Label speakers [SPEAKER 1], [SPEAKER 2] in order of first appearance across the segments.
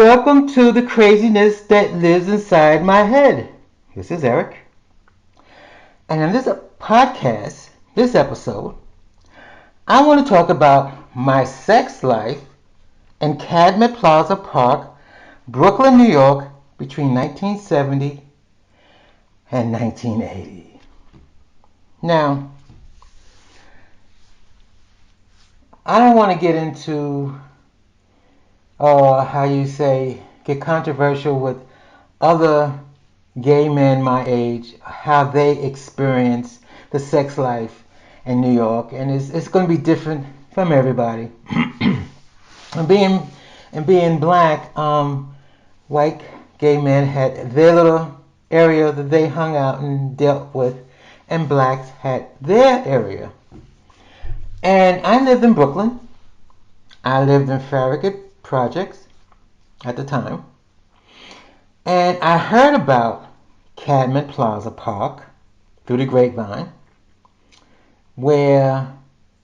[SPEAKER 1] Welcome to the craziness that lives inside my head. This is Eric. And in this podcast, this episode, I want to talk about my sex life in Cadman Plaza Park, Brooklyn, New York, between 1970 and 1980. Now, I don't want to get into get controversial with other gay men my age, how they experience the sex life in New York, and it's going to be different from everybody. and being black, white gay men had their little area that they hung out and dealt with, and blacks had their area. And I lived in Brooklyn. I lived in Farragut Projects at the time. And I heard about Cadman Plaza Park through the grapevine, where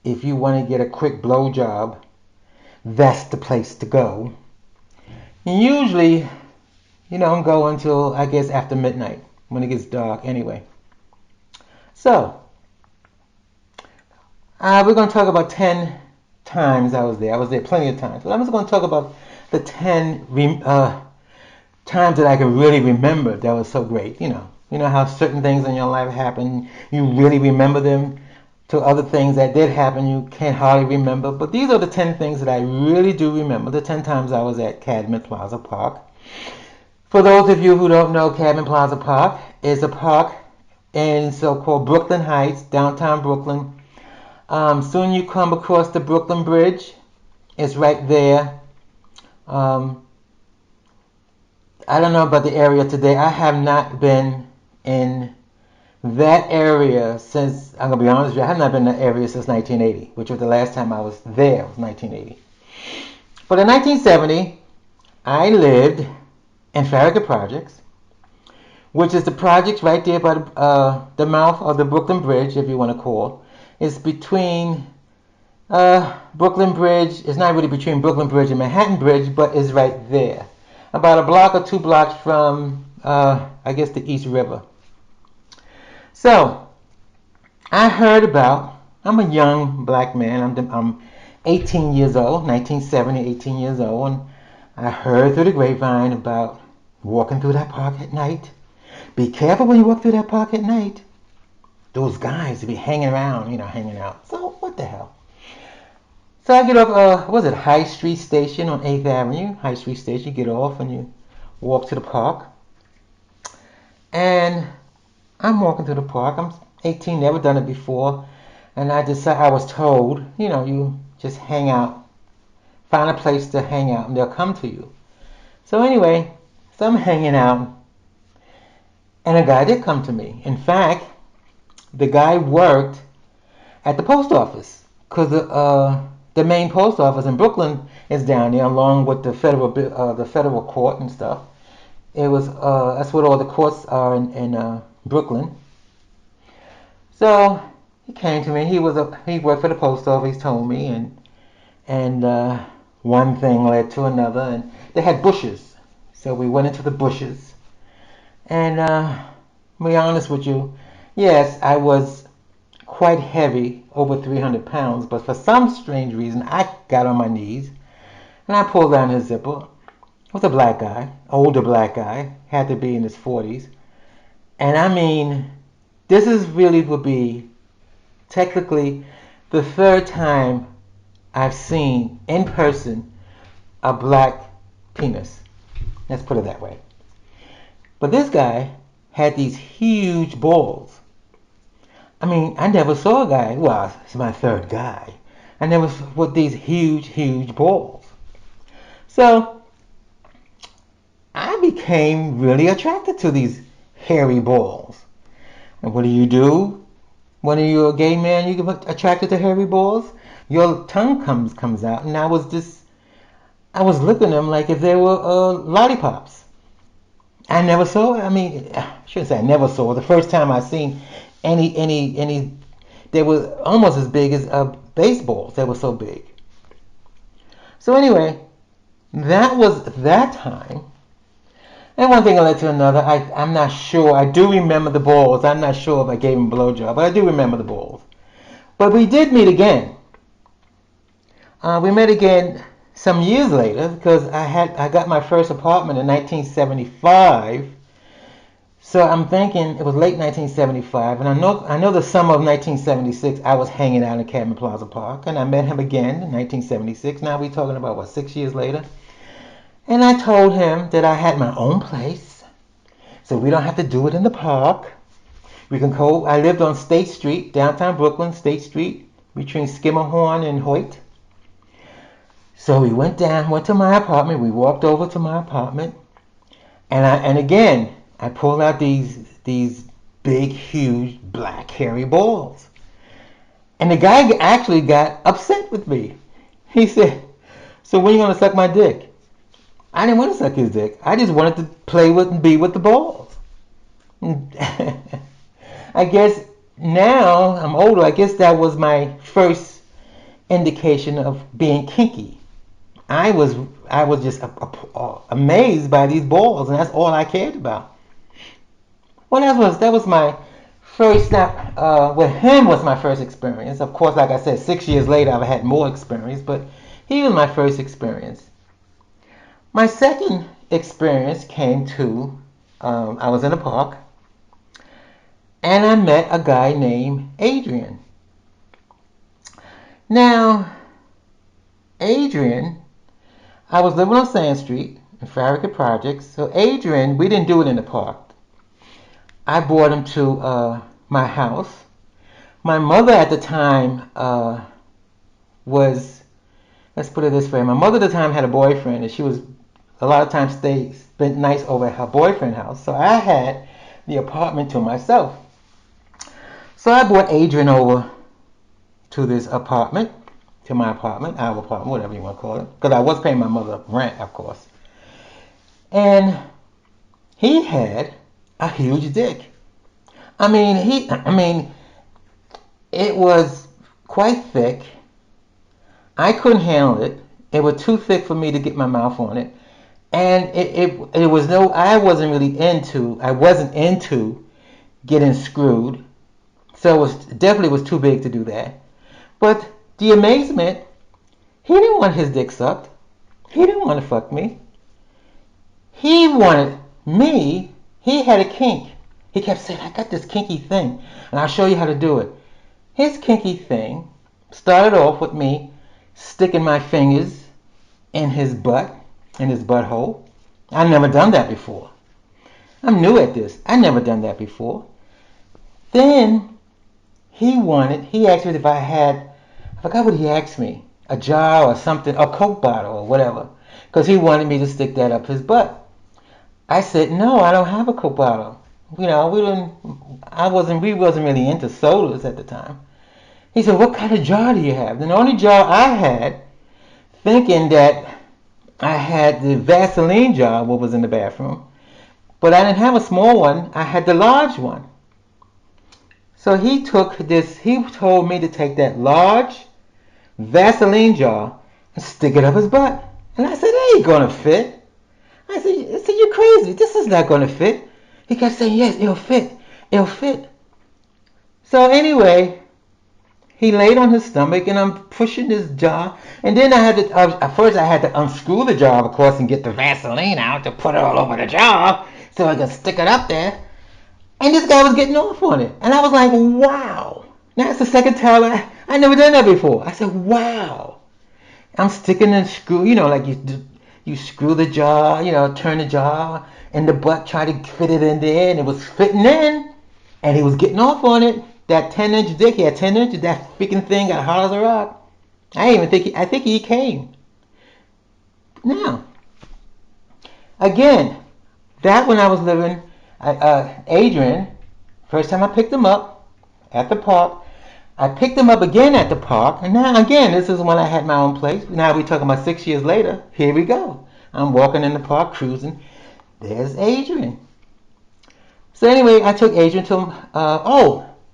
[SPEAKER 1] if you want to get a quick blowjob, that's the place to go. And usually, you don't go until, I guess, after midnight, when it gets dark anyway. So, we're going to talk about 10 times I was there. I was there plenty of times. But I'm just going to talk about the 10 times that I can really remember that was so great. You know how certain things in your life happen, you really remember them. To other things that did happen, you can't hardly remember. But these are the 10 things that I really do remember. The 10 times I was at Cadman Plaza Park. For those of you who don't know, Cadman Plaza Park is a park in so-called Brooklyn Heights, downtown Brooklyn. Soon you come across the Brooklyn Bridge. It's right there. I don't know about the area today. I have not been in that area since, I'm going to be honest with you, I have not been in that area since 1980, which was the last time I was there, was 1980. But in 1970, I lived in Farragut Projects, which is the projects right there by the mouth of the Brooklyn Bridge, if you want to call. It's between Brooklyn Bridge. It's not really between Brooklyn Bridge and Manhattan Bridge, but it's right there. About a block or 2 blocks from, I guess, the East River. So, I heard about, I'm a young black man, I'm 18 years old, 1970, 18 years old, and I heard through the grapevine about walking through that park at night. Be careful when you walk through that park at night. Those guys will be hanging around, hanging out. So, what the hell? So I get off, High Street Station on 8th Avenue. High Street Station, you get off and you walk to the park. And I'm walking through the park. I'm 18, never done it before. And I was told, you just hang out. Find a place to hang out and they'll come to you. So anyway, I'm hanging out. And a guy did come to me. In fact, the guy worked at the post office. Because the main post office in Brooklyn is down there, along with the federal court and stuff. That's what all the courts are in Brooklyn. So he came to me. He worked for the post office. He told me, and one thing led to another, and they had bushes. So we went into the bushes, and to be honest with you, yes, I was quite heavy, over 300 pounds, but for some strange reason, I got on my knees and I pulled down his zipper. It was a black guy, older black guy, had to be in his 40s. And I mean, would be technically the 3rd time I've seen in person a black penis. Let's put it that way. But this guy had these huge balls. I mean, I never saw a guy, well, it's my 3rd guy. I never with these huge balls. So, I became really attracted to these hairy balls. And what do? When you're a gay man, you get attracted to hairy balls? Your tongue comes out, and I was looking at them like if they were lollipops. I never saw, I shouldn't say I never saw. The first time I seen any, they were almost as big as baseballs. They were so big. So anyway, That was that time. And one thing led to another. I'm not sure. I do remember the balls. I'm not sure if I gave him a blowjob, but I do remember the balls. But we did meet again. We met again some years later because I got my first apartment in 1975. So I'm thinking it was late 1975, and I know the summer of 1976 I was hanging out in Cadman Plaza Park, and I met him again in 1976. Now we're talking about what, 6 years later. And I told him that I had my own place, so we don't have to do it in the park. We can go. I lived on State Street, downtown Brooklyn, State Street, between Skimmerhorn and Hoyt. So we went to my apartment. We walked over to my apartment, and again I pulled out these big, huge, black, hairy balls. And the guy actually got upset with me. He said, "So when are you gonna suck my dick?" I didn't want to suck his dick. I just wanted to play with and be with the balls. I guess now I'm older. I guess that was my first indication of being kinky. I was just amazed by these balls, and that's all I cared about. Well, that was my first. With him was my first experience. Of course, like I said, 6 years later I've had more experience, but he was my first experience. My second experience came to I was in a park, and I met a guy named Adrian. Now, Adrian, I was living on Sand Street in Farragut Projects. So Adrian, we didn't do it in the park. I brought him to my house. My mother at the time was, let's put it this way, my mother at the time had a boyfriend, and she was a lot of times spent nights over at her boyfriend's house. So I had the apartment to myself. So I brought Adrian over to this apartment, to my apartment, our apartment, whatever you want to call it, because I was paying my mother rent, of course. And he had a huge dick. I mean, it was quite thick. I couldn't handle it. It was too thick for me to get my mouth on it. And it was I wasn't into getting screwed. So it definitely was too big to do that. But the amazement, he didn't want his dick sucked. He didn't want to fuck me. He wanted me. He had a kink. He kept saying, "I got this kinky thing, and I'll show you how to do it." His kinky thing started off with me sticking my fingers in his butt, in his butthole. I've never done that before. I'm new at this. I've never done that before. Then he asked me if I forgot what he asked me, a jar or something, a Coke bottle or whatever, because he wanted me to stick that up his butt. I said, "No, I don't have a Coke bottle." We wasn't really into sodas at the time. He said, "What kind of jar do you have?" And the only jar I had, thinking that I had the Vaseline jar, what was in the bathroom, but I didn't have a small one. I had the large one. So he told me to take that large Vaseline jar and stick it up his butt. And I said, "It ain't gonna fit." I said, "You're crazy. This is not gonna fit." He kept saying, "Yes, it'll fit. It'll fit." So anyway, he laid on his stomach, and I'm pushing this jar. And then at first I had to unscrew the jar, of course, and get the Vaseline out to put it all over the jar so I could stick it up there. And this guy was getting off on it. And I was like, wow. Now it's the second time I never done that before. I said, wow. I'm sticking and screw, like you screw the jar, turn the jar in the butt, try to fit it in there, and it was fitting in. And he was getting off on it. That 10-inch dick, he had 10 inches, that freaking thing got hard as a rock. I think he came. Now, again, that when I was living, Adrian, first time I picked him up at the park, I picked him up again at the park, and now again, this is when I had my own place. Now we're talking about 6 years later. Here we go. I'm walking in the park, cruising. There's Adrian. So anyway, I took Adrian to,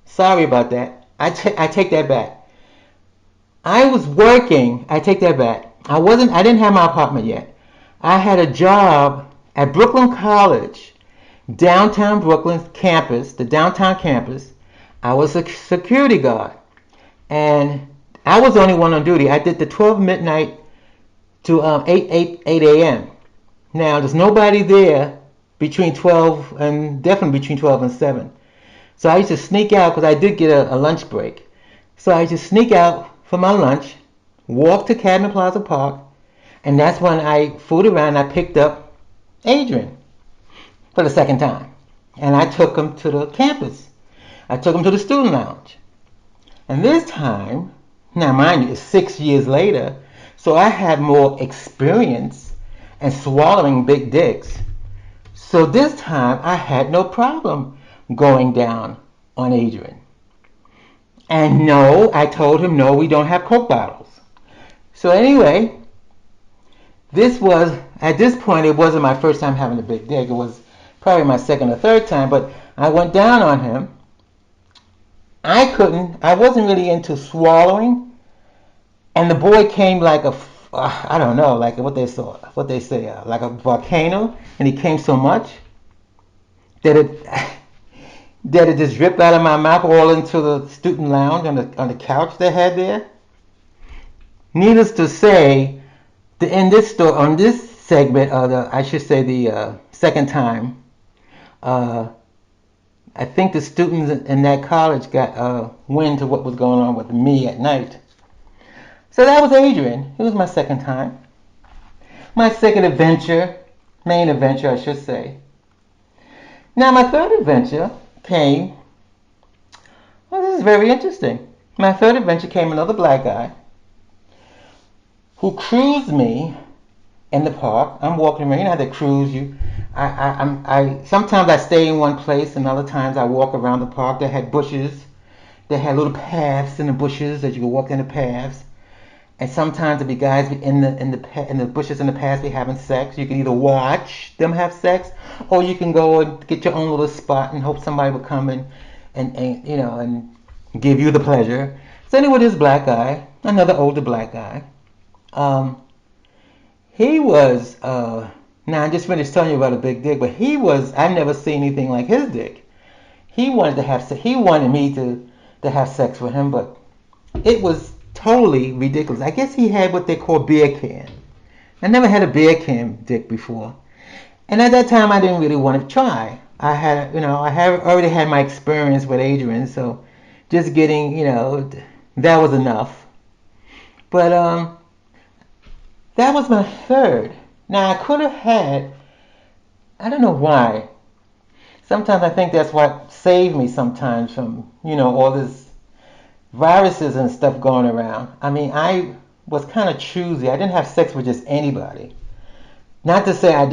[SPEAKER 1] sorry about that. I take that back. I was working. I take that back. I didn't have my apartment yet. I had a job at Brooklyn College, downtown Brooklyn campus, the downtown campus. I was a security guard, and I was the only one on duty. I did the 12 midnight to 8 a.m. Now, there's nobody there between 12 and definitely between 12 and 7. So I used to sneak out because I did get a lunch break. So I used to sneak out for my lunch, walk to Cadman Plaza Park, and that's when I fooled around and I picked up Adrian for the second time. And I took him to the campus. I took him to the student lounge. And this time, now mind you, it's 6 years later, so I had more experience in swallowing big dicks. So this time I had no problem going down on Adrian. And no, I told him, no, we don't have Coke bottles. So anyway, at this point, it wasn't my first time having a big dick. It was probably my second or third time, but I went down on him. I wasn't really into swallowing. And the boy came like I don't know, like what they say, like a volcano. And he came so much that it just dripped out of my mouth all into the student lounge on the couch they had there. Needless to say, in this story, on this segment, I should say the second time, I think the students in that college got wind to what was going on with me at night. So that was Adrian. It was my second time. My second adventure, main adventure, I should say. Now my third adventure came. Well, this is very interesting. My third adventure came another black guy who cruised me in the park. I'm walking around. You know how they cruise you. Sometimes I stay in one place, and other times I walk around the park. They had bushes. They had little paths in the bushes that you could walk in the paths. And sometimes there'd be guys in the bushes in the paths be having sex. You can either watch them have sex, or you can go and get your own little spot and hope somebody will come and give you the pleasure. So anyway, this black guy, another older black guy, he was. Now I just finished telling you about a big dick, but I've never seen anything like his dick. He wanted me to have sex with him, but it was totally ridiculous. I guess he had what they call beer can. I never had a beer can dick before, and at that time I didn't really want to try. I already had my experience with Adrian, so just getting, that was enough. But that was my third. Now I could have had. I don't know why. Sometimes I think that's what saved me sometimes from, all this viruses and stuff going around. I mean, I was kind of choosy. I didn't have sex with just anybody. Not to say as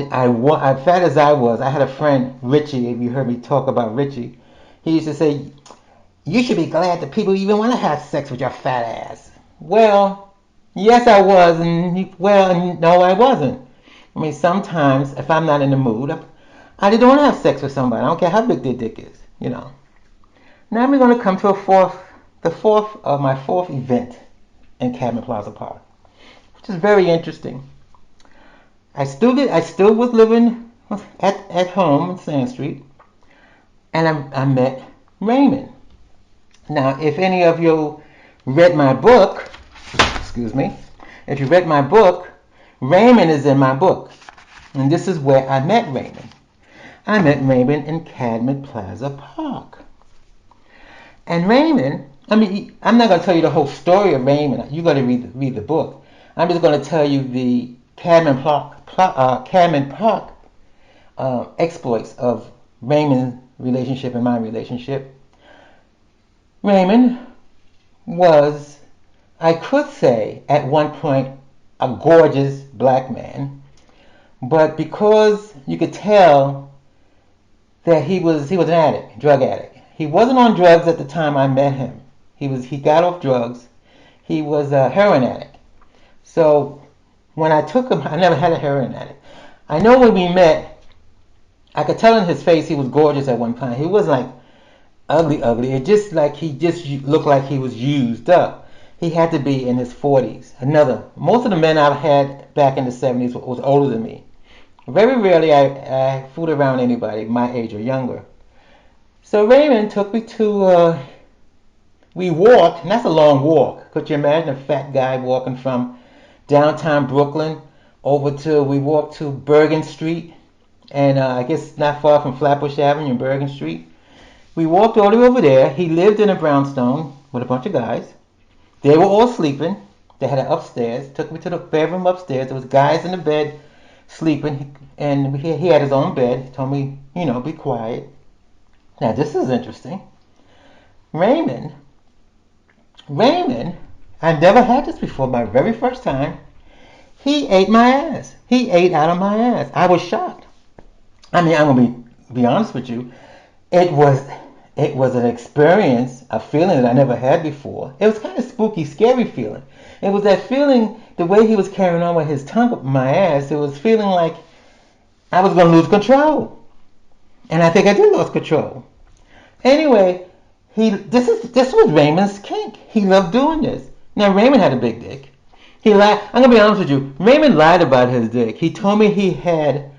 [SPEAKER 1] fat as I was, I had a friend, Richie, if you heard me talk about Richie. He used to say, you should be glad that people even want to have sex with your fat ass. Well, yes I was, and no I wasn't. I mean, sometimes if I'm not in the mood, I didn't want to have sex with somebody. I don't care how big their dick is, Now we're going to come to my fourth event in Cadman Plaza Park, which is very interesting. I still was living at home in Sand Street, and I met Raymond. Now, if any of you read my book, if you read my book, Raymond is in my book, and this is where I met Raymond. I met Raymond in Cadman Plaza Park. And Raymond, I'm not going to tell you the whole story of Raymond. You're going to read the book. I'm just going to tell you the Cadman Park exploits of Raymond's relationship and my relationship. Raymond was, I could say, at one point, a gorgeous black man. But because you could tell that he was an addict, drug addict. He wasn't on drugs at the time I met him. He got off drugs. He was a heroin addict. So when I took him, I never had a heroin addict. I know when we met, I could tell in his face he was gorgeous at one point. He was like ugly. It just like he just looked like he was used up. He had to be in his 40s. Most of the men I've had back in the 70s was older than me. Very rarely I fooled around anybody my age or younger. So Raymond took me to, we walked, and that's a long walk. Could you imagine a fat guy walking from downtown Brooklyn we walked to Bergen Street, and I guess not far from Flatbush Avenue and Bergen Street. We walked all the way over there. He lived in a brownstone with a bunch of guys. They were all sleeping. They had it upstairs. Took me to the bedroom upstairs. There was guys in the bed sleeping, and he had his own bed. He told me, be quiet. Now this is interesting. Raymond, I never had this before. My very first time, he ate my ass. He ate out of my ass. I was shocked. I mean, I'm gonna be honest with you. It was an experience, a feeling that I never had before. It was kind of spooky, scary feeling. It was that feeling, the way he was carrying on with his tongue up my ass. It was feeling like I was gonna lose control, and I think I did lose control. Anyway, this was Raymond's kink. He loved doing this. Now Raymond had a big dick. He lied. I'm gonna be honest with you. Raymond lied about his dick. He told me he had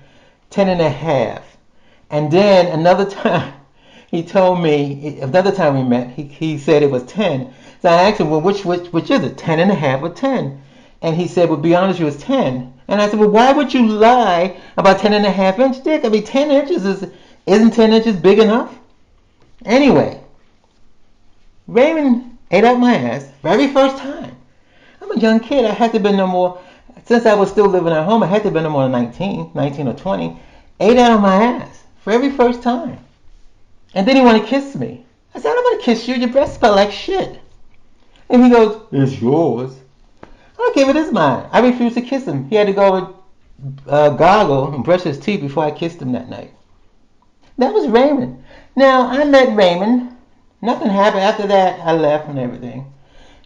[SPEAKER 1] 10 and a half, and then another time he told me another time we met. He said it was 10. So I asked him, well, which is it, 10 and a half or 10? And he said, well, be honest, it was 10. And I said, well, why would you lie about 10 and a half inch dick? I mean, 10 inches isn't 10 inches big enough? Anyway, Raymond ate out my ass very first time. I'm a young kid. I had to be no more, since I was still living at home, I had to be no more than 19 or 20. Ate out of my ass very first time. And then he wanted to kiss me. I said, I don't want to kiss you. Your breath smell like shit. And he goes, it's yours. I don't care if it is mine. I refused to kiss him. He had to go and gargle and brush his teeth before I kissed him that night. That was Raymond. Now, I met Raymond. Nothing happened. After that, I left and everything.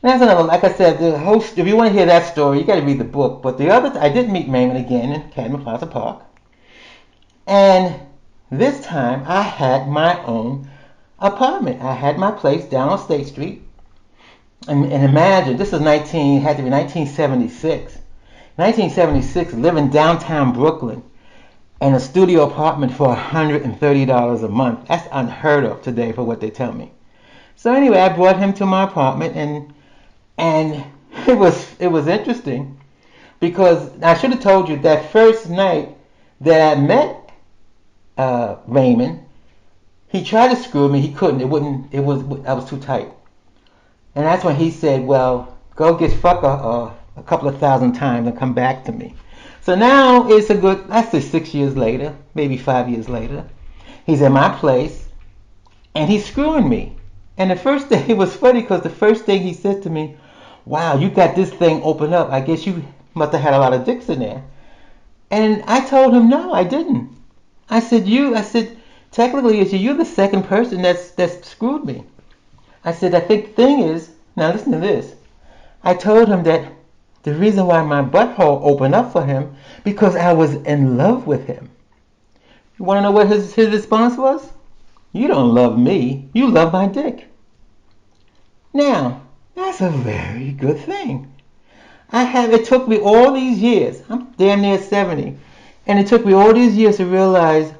[SPEAKER 1] And that's another, like I said, the host, if you want to hear that story, you got to read the book. But I did meet Raymond again in Cadman Plaza Park. And this time, I had my own apartment. I had my place down on State Street. And imagine, this had to be 1976. 1976, living downtown Brooklyn in a studio apartment for $130 a month. That's unheard of today for what they tell me. So anyway, I brought him to my apartment, and it was interesting because I should have told you that first night that I met Raymond, he tried to screw me. He couldn't. I was too tight. And that's when he said, well, go get fucked a couple of thousand times and come back to me. So now it's let's say 6 years later, maybe 5 years later. He's at my place, and he's screwing me. And the first day, it was funny because the first thing he said to me, wow, you got this thing open up. I guess you must have had a lot of dicks in there. And I told him, no, I didn't. I said, technically, you're the second person that's screwed me. I said, I think the thing is, now listen to this. I told him that the reason why my butthole opened up for him, because I was in love with him. You want to know what his response was? You don't love me, you love my dick. Now, that's a very good thing. It took me all these years, I'm damn near 70, and it took me all these years to realize,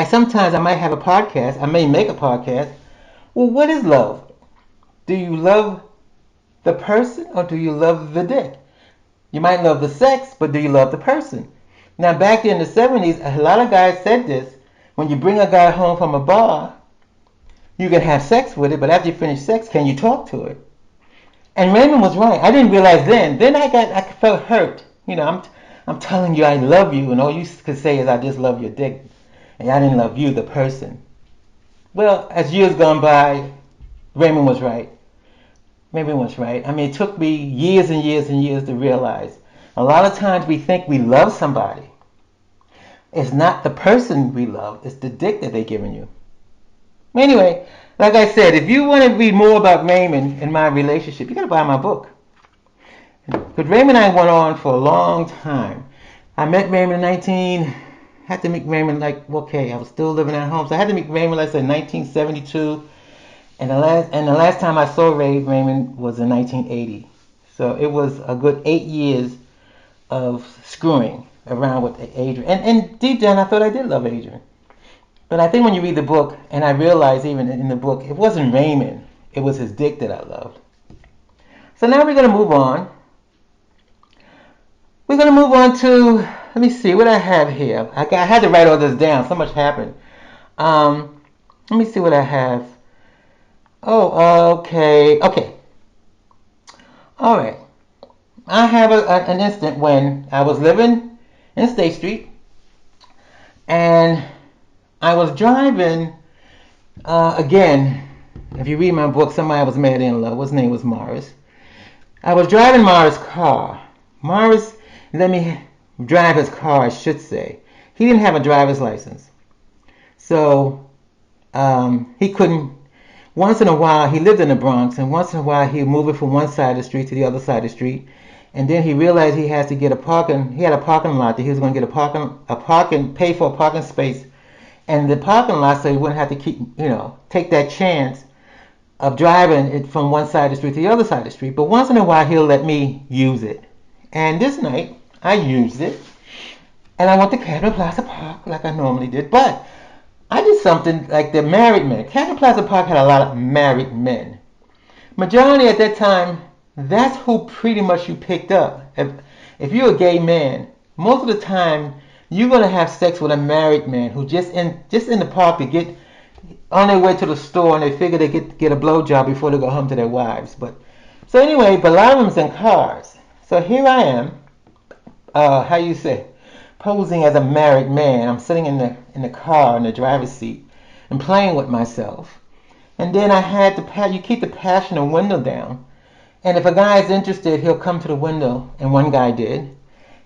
[SPEAKER 1] sometimes I might have a podcast, I may make a podcast. Well, what is love? Do you love the person or do you love the dick? You might love the sex, but do you love the person? Now, back in the 70s, a lot of guys said this. When you bring a guy home from a bar, you can have sex with it, but after you finish sex, can you talk to it? And Raymond was right. I didn't realize then. Then I felt hurt. I'm telling you I love you, and all you could say is I just love your dick, and I didn't love you, the person. Well, as years gone by, Raymond was right. Raymond was right. I mean, it took me years and years and years to realize. A lot of times we think we love somebody. It's not the person we love, it's the dick that they're giving you. Anyway, like I said, if you want to read more about Raymond and my relationship, you got to buy my book. Because Raymond and I went on for a long time. I met Raymond had to meet Raymond I was still living at home, so I had to meet Raymond, let's say, 1972. And the last time I saw Raymond was in 1980. So it was a good 8 years of screwing around with Adrian. And deep down, I thought I did love Adrian. But I think when you read the book, and I realized even in the book, it wasn't Raymond. It was his dick that I loved. So now we're going to move on. We're going to move on to, let me see what I have here. I had to write all this down. So much happened. Let me see what I have. Oh, okay. Okay. All right. I have an instant when I was living in State Street and I was driving, again, if you read my book, somebody was mad in love. His name was Morris. I was driving Morris' car. Morris let me drive his car, I should say. He didn't have a driver's license. So he couldn't, once in a while, he lived in the Bronx, and once in a while he would move it from one side of the street to the other side of the street. And then he realized he had to get he had a parking lot that he was going to get pay for a parking space and the parking lot so he wouldn't have to take that chance of driving it from one side of the street to the other side of the street. But once in a while he'll let me use it. And this night I used it and I went to Cadman Plaza Park like I normally did. But I did something like the married men. Cadman Plaza Park had a lot of married men. Majority at that time, that's who pretty much you picked up. If you're a gay man, most of the time you're gonna have sex with a married man who just in the park to get on their way to the store and they figure they get a blowjob before they go home to their wives. But so anyway, but a lot of them's in cars. So here I am, how you say, posing as a married man. I'm sitting in the car in the driver's seat and playing with myself. And then I had you keep the passenger window down. And if a guy is interested, he'll come to the window. And one guy did.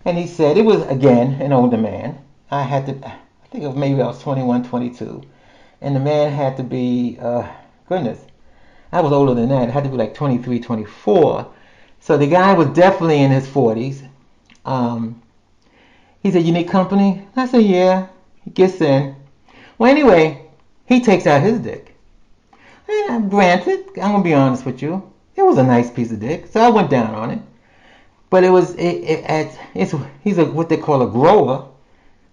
[SPEAKER 1] And he said, it was, again, an older man. I think maybe I was 21, 22. And the man had to be, goodness, I was older than that. It had to be like 23, 24. So the guy was definitely in his 40s. He said, you need company? I said, yeah. He gets in. Well, anyway, he takes out his dick. And granted, I'm gonna be honest with you, it was a nice piece of dick, so I went down on it. But he's what they call a grower,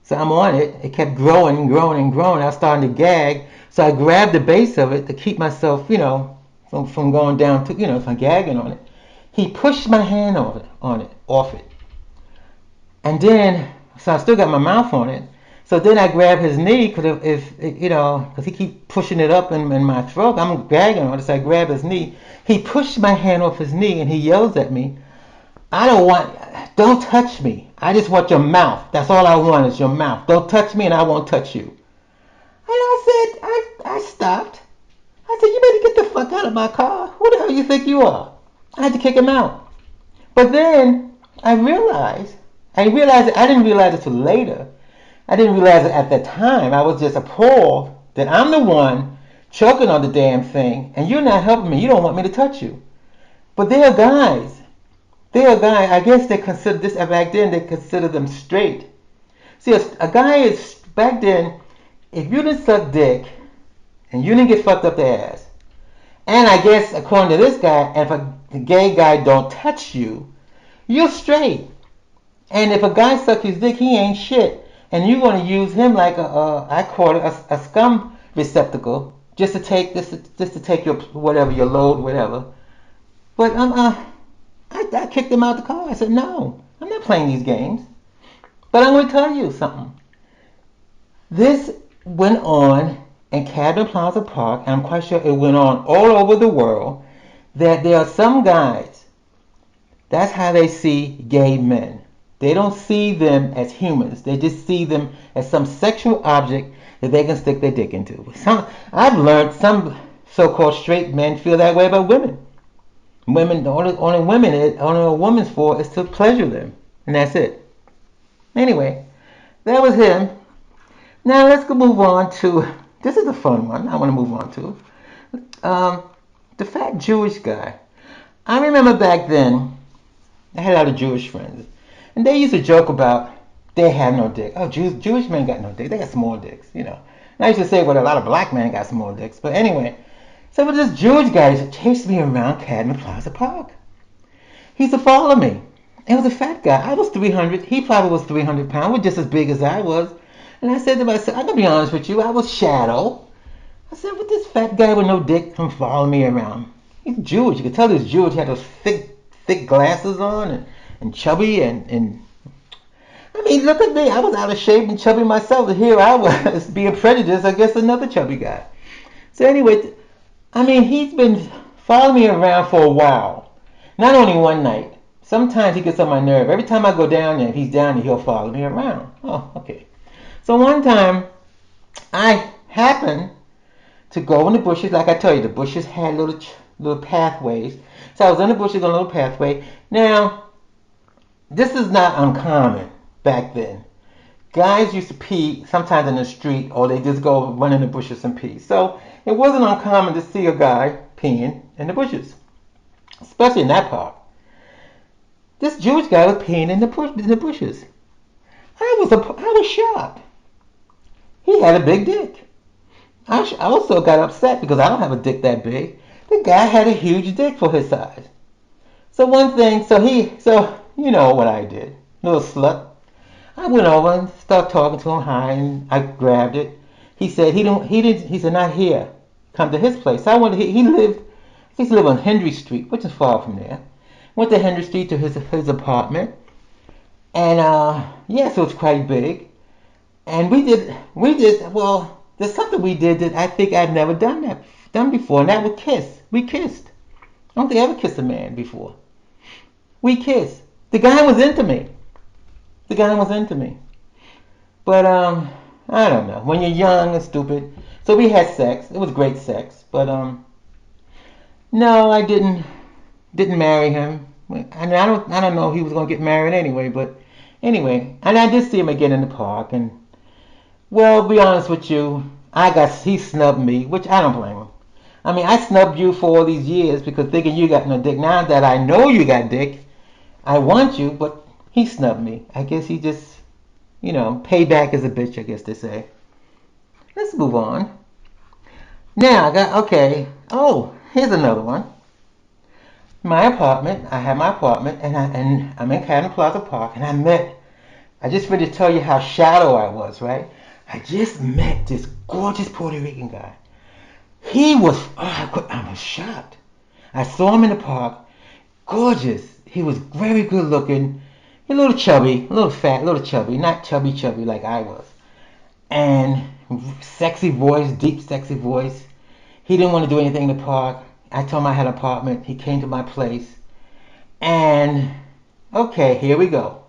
[SPEAKER 1] so I'm on it. It kept growing and growing and growing. I was starting to gag, so I grabbed the base of it to keep myself, from going down to, from gagging on it. He pushed my hand off it, and then so I still got my mouth on it. So then I grab his knee because because he keep pushing it up in my throat. I'm gagging on it, so I grab his knee. He pushed my hand off his knee and he yells at me, don't touch me. I just want your mouth. That's all I want is your mouth. Don't touch me and I won't touch you. And I said, I stopped. I said, you better get the fuck out of my car. Who the hell you think you are? I had to kick him out. But then I realized I didn't realize it till later. I didn't realize it at that time. I was just appalled that I'm the one choking on the damn thing and you're not helping me. You don't want me to touch you. But there are guys. I guess they consider this, back then they considered them straight. See, a guy is, back then, if you didn't suck dick and you didn't get fucked up the ass, and I guess according to this guy, if a gay guy don't touch you, you're straight. And if a guy sucks his dick, he ain't shit. And you're going to use him like I call it a scum receptacle, just to take your whatever, your load, whatever. But I kicked him out the car. I said, no, I'm not playing these games. But I'm going to tell you something. This went on in Cadman Plaza Park, and I'm quite sure it went on all over the world, that there are some guys, that's how they see gay men. They don't see them as humans. They just see them as some sexual object that they can stick their dick into. I've learned some so-called straight men feel that way about women. The only a woman's for is to pleasure them, and that's it. Anyway, that was him. Now let's move on to, this is a fun one I want to move on to. The fat Jewish guy. I remember back then, I had a lot of Jewish friends, and they used to joke about they had no dick. Oh, Jewish men got no dick. They got small dicks, And I used to say, well, a lot of black men got small dicks. But anyway, So with this Jewish guy used to chase me around Cadman Plaza Park. He used to follow me. It was a fat guy. I was 300. He probably was 300 pounds. Was just as big as I was. And I said to myself, I'm going to be honest with you. I was Shadow. I said, with this fat guy with no dick come follow me around. He's Jewish. You could tell he was Jewish. He had those thick glasses on and chubby and I mean, look at me. I was out of shape and chubby myself. And here I was being prejudiced against another chubby guy. So anyway, I mean, he's been following me around for a while. Not only one night. Sometimes he gets on my nerve. Every time I go down there, if he's down there, he'll follow me around. Oh, okay. So one time, I happened to go in the bushes. Like I tell you, the bushes had little pathways. So I was in the bushes on a little pathway. Now, this is not uncommon back then. Guys used to pee sometimes in the street, or they just go run in the bushes and pee. So it wasn't uncommon to see a guy peeing in the bushes, especially in that park. This Jewish guy was peeing in the bushes. I was shocked. He had a big dick. I also got upset because I don't have a dick that big. The guy had a huge dick for his size. So one thing, so you know what I did, little slut. I went over and started talking to him high, and I grabbed it. He said he said not here. Come to his place. I went. He used to live on Henry Street, which is far from there. Went to Henry Street to his apartment, and yes, it was quite big. And we did well. There's something we did that I think I've never done before, and that was kiss. We kissed. I don't think I ever kissed a man before. We kissed. The guy was into me. But I don't know. When you're young and stupid, so we had sex. It was great sex, but no, I didn't marry him. I mean, I don't know if he was gonna get married anyway, but anyway, and I did see him again in the park, and well, to be honest with you, he snubbed me, which I don't blame him. I mean, I snubbed you for all these years because thinking you got no dick. Now that I know you got dick, I want you, but he snubbed me. I guess he just, payback is a bitch, I guess they say. Let's move on. Now, okay. Oh, here's another one. My apartment, I have my apartment, and I'm in Cadman Plaza Park, and I just wanted to tell you how shallow I was, right? I just met this gorgeous Puerto Rican guy. I was shocked. I saw him in the park, gorgeous. He was very good looking, a little chubby, a little fat, a little chubby, not chubby like I was. And sexy voice, deep sexy voice. He didn't want to do anything in the park. I told him I had an apartment. He came to my place. And, okay, here we go.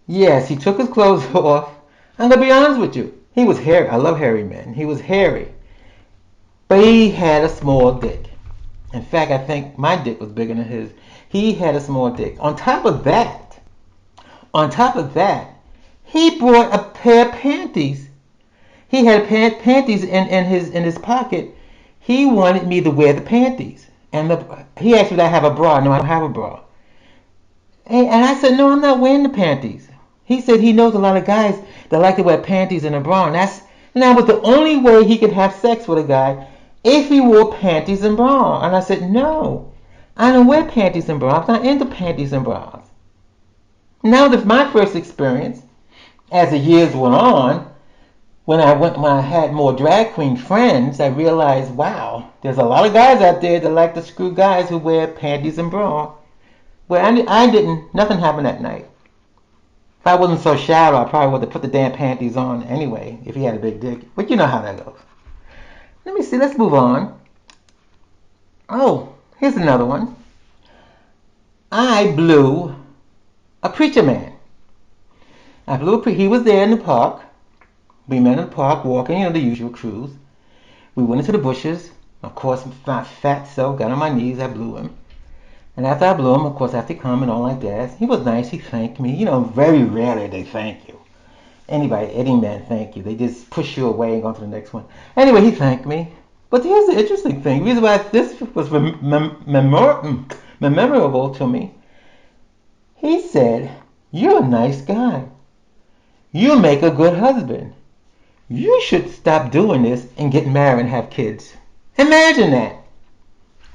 [SPEAKER 1] Yes, he took his clothes off. I'm going to be honest with you. He was hairy. I love hairy men. He was hairy. But he had a small dick. In fact, I think my dick was bigger than his. He had a small dick. On top of that, he brought a pair of panties. He had panties in his pocket. He wanted me to wear the panties. And he asked me if I have a bra. No, I don't have a bra. And I said, no, I'm not wearing the panties. He said he knows a lot of guys that like to wear panties and a bra. And that was the only way he could have sex with a guy if he wore panties and bra. And I said, no, I don't wear panties and bras. I'm not into panties and bras. Now, my first experience, as the years went on, when I had more drag queen friends, I realized, wow, there's a lot of guys out there that like to screw guys who wear panties and bra. Well, I didn't. Nothing happened that night. If I wasn't so shallow, I probably would have put the damn panties on anyway, if he had a big dick. But you know how that goes. Let me see. Let's move on. Oh, here's another one. I blew a preacher man. He was there in the park. We met in the park walking, the usual cruise. We went into the bushes. Of course, my fat self got on my knees. I blew him. And after I blew him, of course, after he come and all like that, he was nice. He thanked me. Very rarely they thank you. Any man thank you. They just push you away and go to the next one. Anyway, he thanked me. But here's the interesting thing. The reason why this was memorable to me. He said, you're a nice guy. You make a good husband. You should stop doing this and get married and have kids. Imagine that.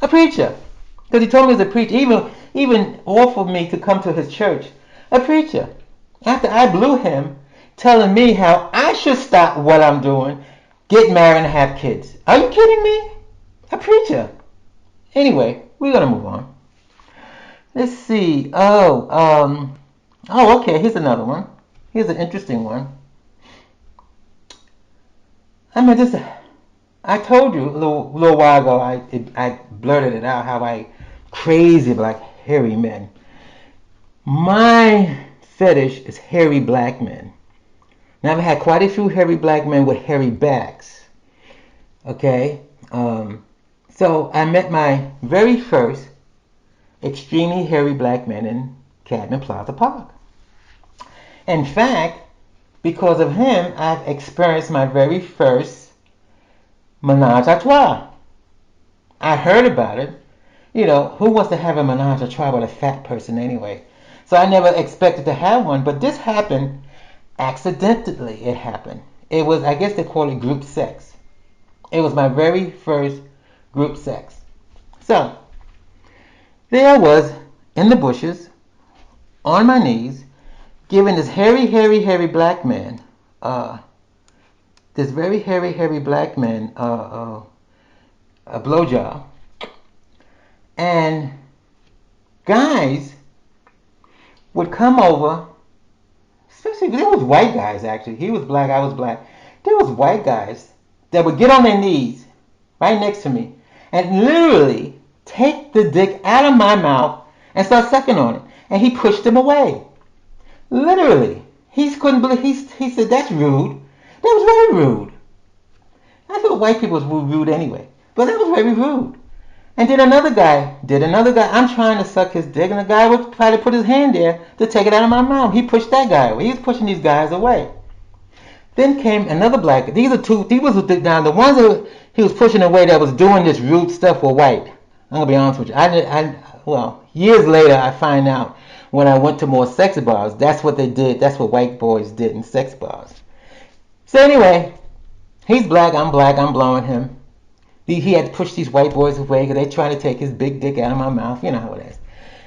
[SPEAKER 1] A preacher. Because he told me he was a preacher. Even offered me to come to his church. A preacher. After I blew him, telling me how I should stop what I'm doing, get married and have kids. Are you kidding me? A preacher. Anyway, we're gonna move on. Let's see. Okay. Here's another one. Here's an interesting one. I mean, just I told you a little while ago. I blurted it out how I crazy black hairy men. My fetish is hairy black men. Now I've had quite a few hairy black men with hairy backs. Okay, so I met my very first extremely hairy black man in Cadman Plaza Park. In fact, because of him, I've experienced my very first menage a trois. I heard about it. You know, who wants to have a menage a trois with a fat person anyway? So I never expected to have one, but this happened accidentally. It happened. It was, I guess they call it group sex. It was my very first group sex. So there I was in the bushes, on my knees, giving this hairy black man, this very hairy black man, a blowjob, and guys would come over. Especially, there was white guys actually. He was black, I was black. There was white guys that would get on their knees right next to me and literally take the dick out of my mouth and start sucking on it. And he pushed them away. Literally. He couldn't believe. He said, "That's rude." That was very rude. I thought white people was rude anyway, but that was very rude. And then another guy. I'm trying to suck his dick, and the guy would try to put his hand there to take it out of my mouth. He pushed that guy away. He was pushing these guys away. Then came another black. These are two. These was now the ones that he was pushing away that was doing this rude stuff were white. I'm gonna be honest with you. Well, years later I find out when I went to more sex bars. That's what they did. That's what white boys did in sex bars. So anyway, he's black. I'm black. I'm blowing him. He had to push these white boys away because they trying to take his big dick out of my mouth. You know how it is.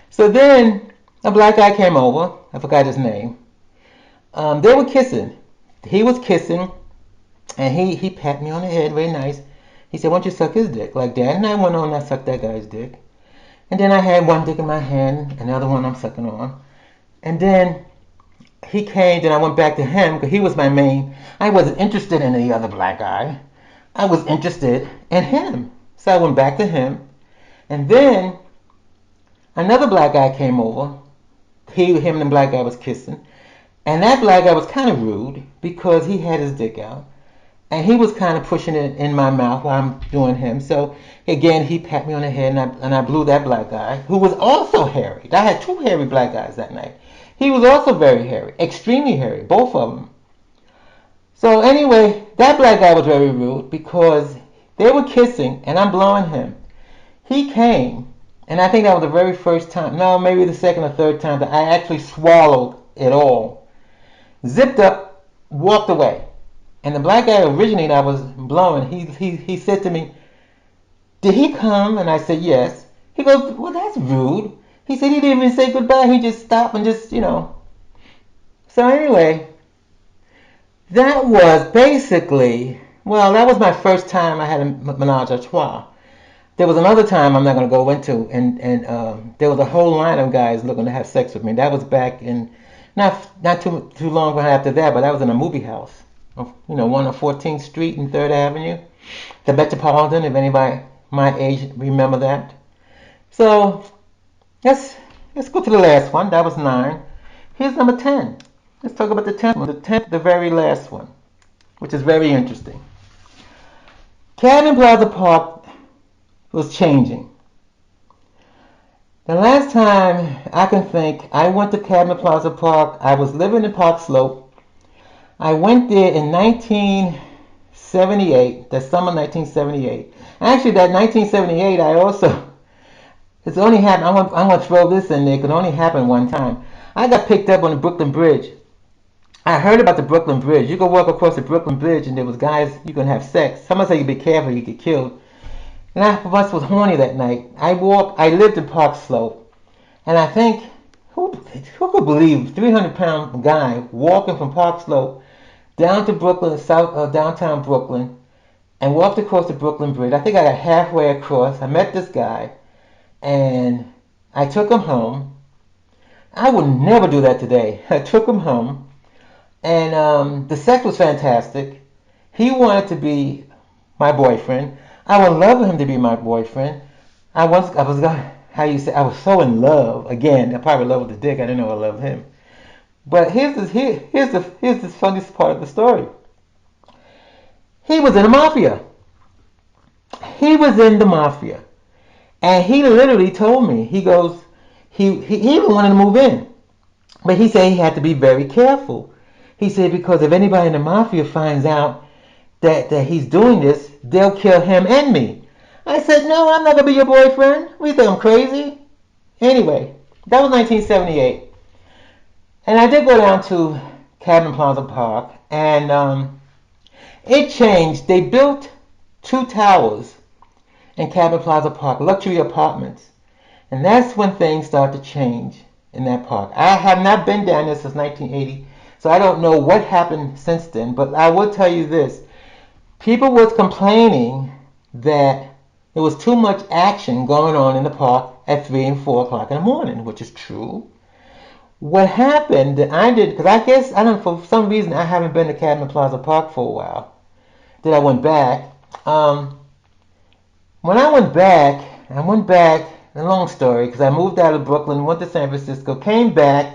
[SPEAKER 1] So then a black guy came over. I forgot his name. They were kissing. He was kissing, and he pat me on the head, very nice. He said, "Why don't you suck his dick like that?" And I went on and I sucked that guy's dick. And then I had one dick in my hand, and the other one I'm sucking on. And then he came, then I went back to him because he was my main. I wasn't interested in the other black guy. I was interested in him. So I went back to him. And then another black guy came over. Him and the black guy was kissing. And that black guy was kind of rude because he had his dick out. And he was kind of pushing it in my mouth while I'm doing him. So again, he pat me on the head and I blew that black guy, who was also hairy. I had two hairy black guys that night. He was also very hairy, extremely hairy, both of them. So anyway, that black guy was very rude because they were kissing and I'm blowing him. He came, and I think that was the very first time, no, maybe the second or third time that I actually swallowed it all. Zipped up, walked away. And the black guy originally that I was blowing, he said to me, "Did he come?" And I said, "Yes." He goes, "Well, that's rude." He said he didn't even say goodbye. He just stopped and just, you know. So anyway, that was basically, well, that was my first time I had a menage a trois. There was another time I'm not going to go into, and there was a whole line of guys looking to have sex with me. That was back in, not too long after that, but that was in a movie house. One on 14th Street and 3rd Avenue, the Metropolitan, if anybody my age remember that. So let's go to the last one. That was 9. Here's number 10. Let's talk about the 10th one. The 10th, the very last one, which is very interesting. Cadman Plaza Park was changing. The last time I can think, I went to Cadman Plaza Park. I was living in Park Slope. I went there in 1978, the summer 1978. Actually, that 1978, it's only happened, I'm going to throw this in there, it could only happen one time. I got picked up on the Brooklyn Bridge. I heard about the Brooklyn Bridge. You could walk across the Brooklyn Bridge and there was guys, you can have sex. Somebody say you be careful, you get killed. And I was horny that night. I lived in Park Slope, and I think, who could believe 300-pound guy walking from Park Slope down to Brooklyn, downtown Brooklyn, and walked across the Brooklyn Bridge. I think I got halfway across. I met this guy, and I took him home. I would never do that today. I took him home, and the sex was fantastic. He wanted to be my boyfriend. I would love for him to be my boyfriend. How you say, I was so in love. Again, I probably loved the dick. I didn't know I loved him. But here's the funniest part of the story. He was in the mafia. He was in the mafia. And he literally told me, he goes, he even wanted to move in. But he said he had to be very careful. He said because if anybody in the mafia finds out that he's doing this, they'll kill him and me. I said, no, I'm not going to be your boyfriend. What do you think, I'm crazy? Anyway, that was 1978. And I did go down to Cadman Plaza Park, and it changed. They built 2 towers in Cadman Plaza Park, luxury apartments. And that's when things started to change in that park. I have not been down there since 1980, so I don't know what happened since then. But I will tell you this. People was complaining that there was too much action going on in the park at 3 and 4 o'clock in the morning, which is true. What happened that I did, because I guess, I don't know, for some reason I haven't been to Cadman Plaza Park for a while. Then I went back. When I went back, a long story, because I moved out of Brooklyn, went to San Francisco, came back,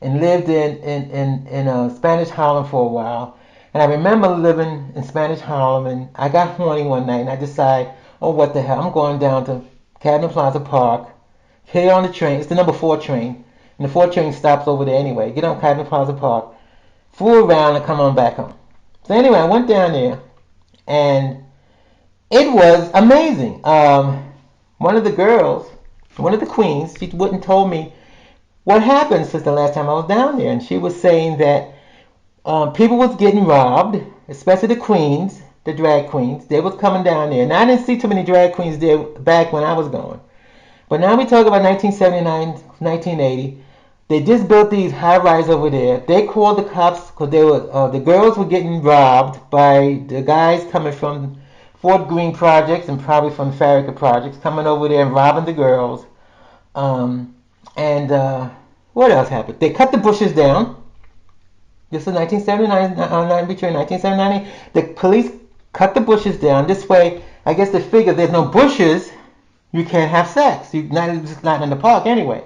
[SPEAKER 1] and lived in Spanish Harlem for a while. And I remember living in Spanish Harlem, and I got horny one night, and I decided, oh, what the hell, I'm going down to Cadman Plaza Park, get on the train, it's the number 4 train, and the 4 train stops over there anyway, get on Cadman Plaza Park, fool around, and come on back home. So anyway, I went down there, and it was amazing. One of the girls, one of the queens, she went and told me what happened since the last time I was down there, and she was saying that people was getting robbed, especially the queens, the drag queens. They was coming down there. And I didn't see too many drag queens there back when I was going. But now we talk about 1979, 1980. They just built these high-rise over there. They called the cops because the girls were getting robbed by the guys coming from Fort Greene projects and probably from Farragut projects, coming over there and robbing the girls. What else happened? They cut the bushes down. This is 1979, between 1979. The police cut the bushes down. This way, I guess they figure there's no bushes, you can't have sex. It's not in the park anyway.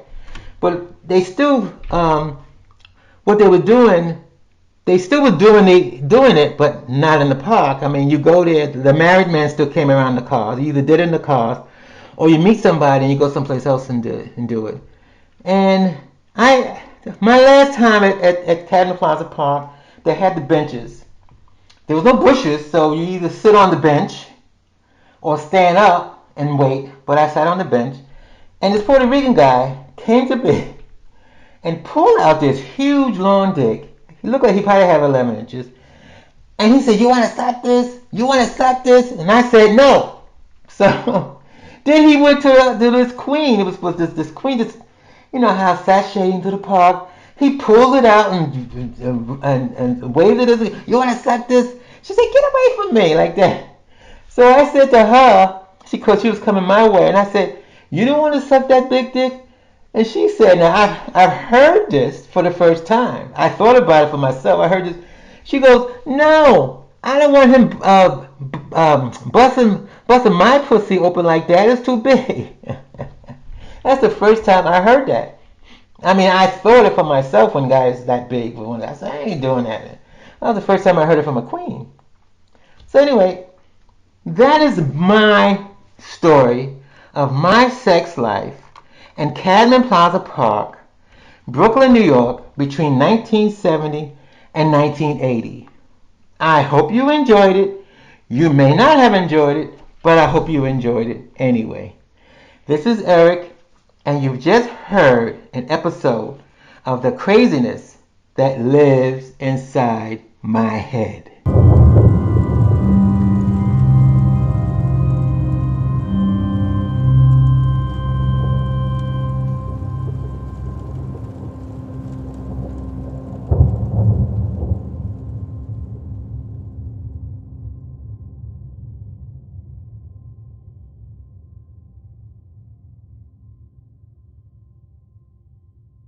[SPEAKER 1] But they still, what they were doing, they still were doing it, but not in the park. I mean, you go there, the married man still came around the cars. You either did it in the cars, or you meet somebody and you go someplace else and do it. And my last time at Cadman Plaza Park, they had the benches. There was no bushes, so you either sit on the bench or stand up and wait. But I sat on the bench, and this Puerto Rican guy came to me and pulled out this huge long dick. He looked like he probably had 11 inches. And he said, "You want to suck this? You want to suck this?" And I said, "No." So then he went to this queen. It was this queen, just, you know how sashaying to the park. He pulled it out and waved it as, "You want to suck this?" She said, "Get away from me," like that. So I said to her, because she was coming my way, and I said, "You don't want to suck that big dick?" And she said, "Now I've heard this for the first time. I thought about it for myself. I heard this." She goes, "No, I don't want him busting my pussy open like that. It's too big." That's the first time I heard that. I mean, I thought it for myself when guys that big. But when I said, "I ain't doing that." That was the first time I heard it from a queen. So anyway, that is my story of my sex life in Cadman Plaza Park, Brooklyn, New York, between 1970 and 1980. I hope you enjoyed it. You may not have enjoyed it, but I hope you enjoyed it anyway. This is Eric, and you've just heard an episode of the craziness that lives inside my head.